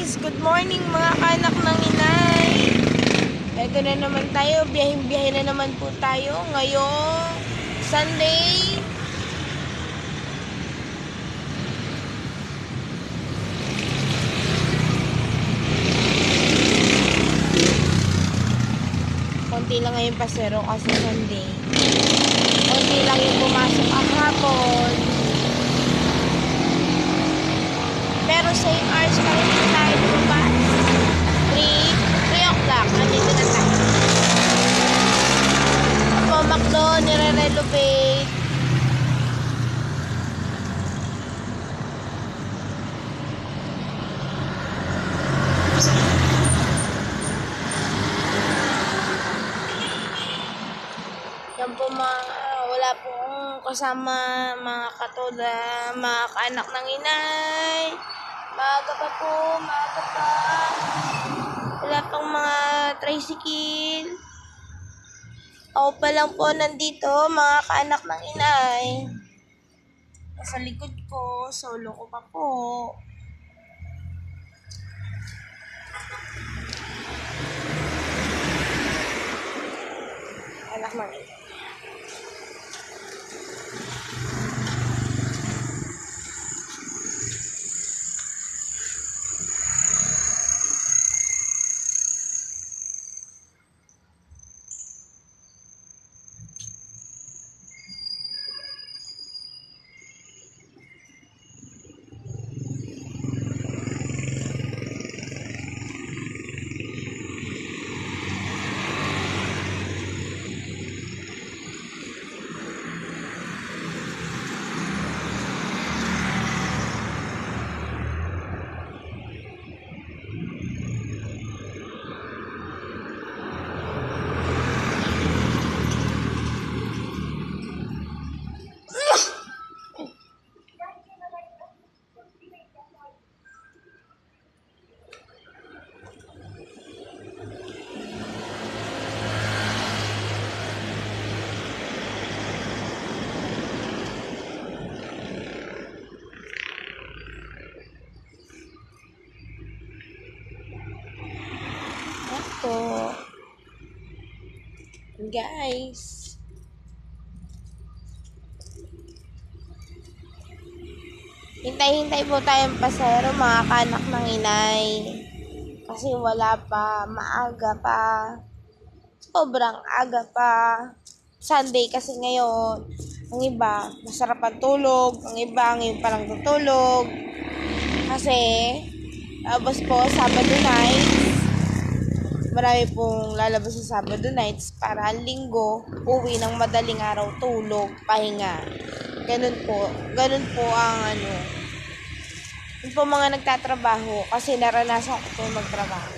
guys! Good morning mga kanak ng inay! Ito na naman tayo, biyahe na naman po tayo ngayong Sunday. Konti lang ngayon pasero kasi Sunday. Konti lang yung pumasok kahapon. Pero same hours pa rin tayo diba? 3 o'clock, nandito na tayo. Ako, McDo, nire-renovate. Yan po wala pong kasama mga katoda, mga kaanak ng inay. Maaga pa po, maaga pa. Wala pang mga tricycle. Ako pa lang po nandito, mga kaanak ng inay. Nasa likod ko, solo ko pa po. Anak ng inay. Ako. Guys. Hintay-hintay po tayong pasero mga kanak ng inay. Kasi wala pa, maaga pa. Sobrang aga pa. Sunday kasi ngayon. Ang iba, masarap ang tulog. Ang iba, ngayon pa lang tutulog. Kasi, tapos po, Sabado nights. Marami pong lalabas sa Sabado nights para ang linggo, uwi ng madaling araw, tulog, pahinga. Ganun po ang yung po mga nagtatrabaho kasi naranasan ko po magtrabaho.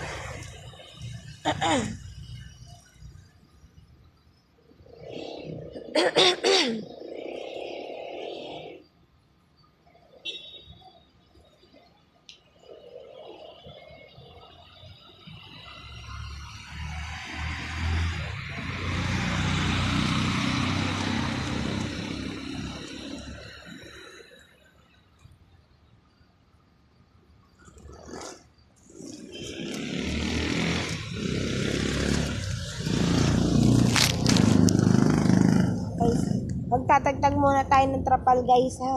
Magtatagtag muna tayo ng trapal guys ha.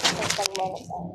Magtatagtag muna tayo.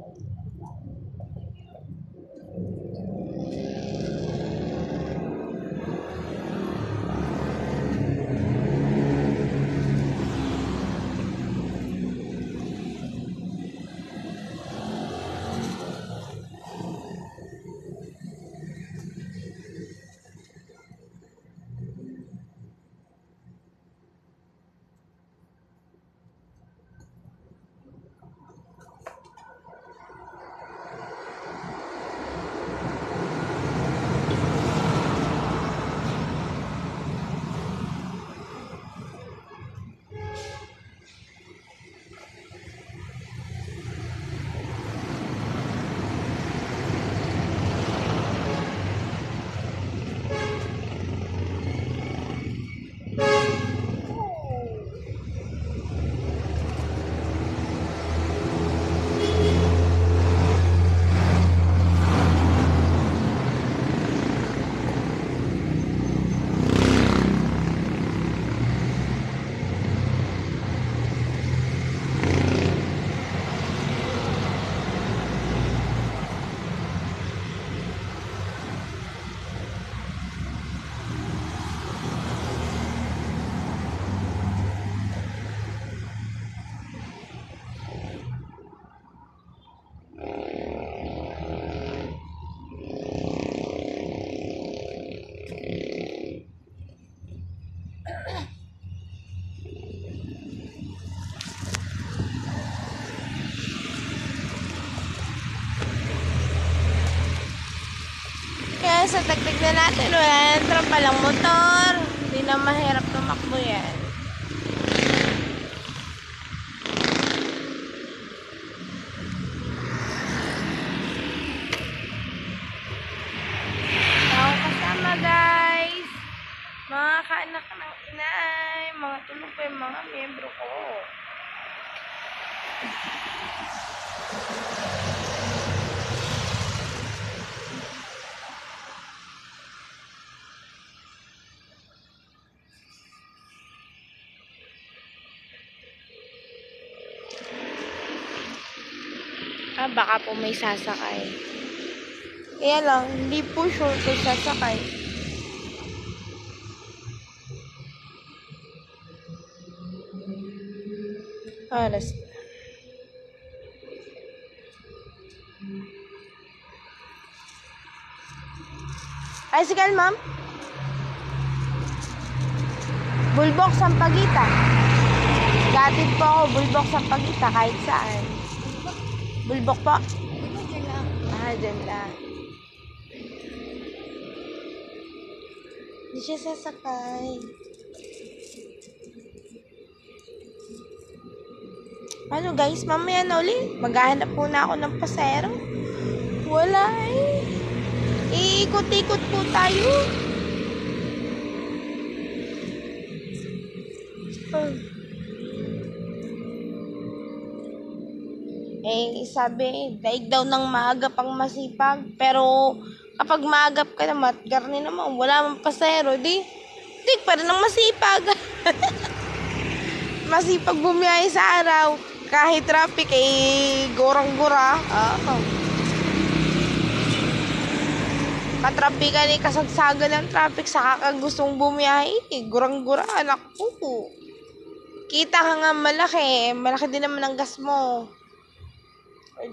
So tagtag na natin. Wala na trapa lang motor. Hindi na mahirap tumakbo yan. Ako kasama guys. Mga kaanak ng inay. Mga tulog pa yung mga miyembro ko. Baka po may sasakay. Kaya lang, hindi po sure kung sasakay. Alas. Bicycle, ma'am? Bulbok Sampaguita. Gatid po ako, Bulbok Sampaguita, kahit saan. Bulbok po? Diyan lang. Diyan lang. Hindi siya sasakay. Ano guys, mamaya na ulit. Maghahanap muna ako ng pasero. Wala eh. Iikot-ikot po tayo. Sabi, daig daw ng maaga pang masipag. Pero, kapag maagap ka naman, garni naman, wala mang pasero, di pa rin ng masipag. Masipag bumiyahe sa araw. Kahit traffic, gorang-gura. Katrapikan kasagsagan ng traffic sa kakagustong bumiyahe. Gurang-gura, anak po. Kita ka nga malaki. Malaki din naman ang gas mo.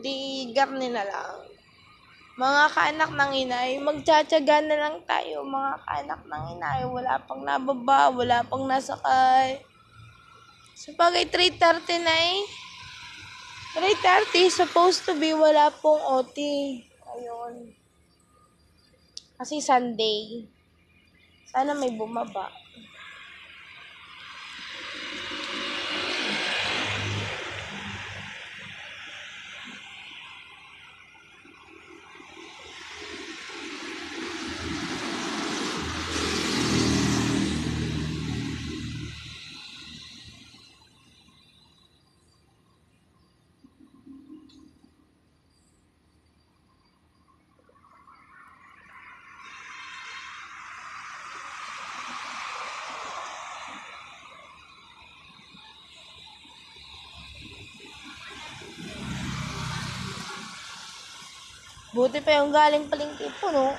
Di garni na lang. Mga kaanak ng inay, magtsatsaga na lang tayo. Mga kaanak ng inay, wala pang nababa, wala pang nasakay. Sabagay, 3:30 na eh. 3:30, supposed to be, wala pong OT. Ayun. Kasi Sunday. Sana may bumaba. Buti pa yung galing palengke po, no?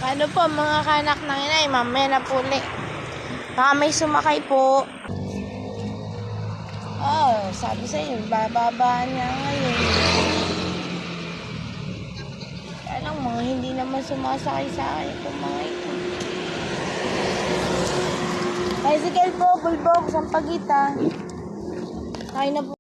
Ano po, mga kanak ng inay, mamaya na po ulit. Baka may sumakay po. Sabi sa inyo, bababaan niya ngayon. Kaya lang, mga hindi naman sumasakay sa akin itong mga ito. Bicycle po, Bulbok Sampaguita. Kaya na po.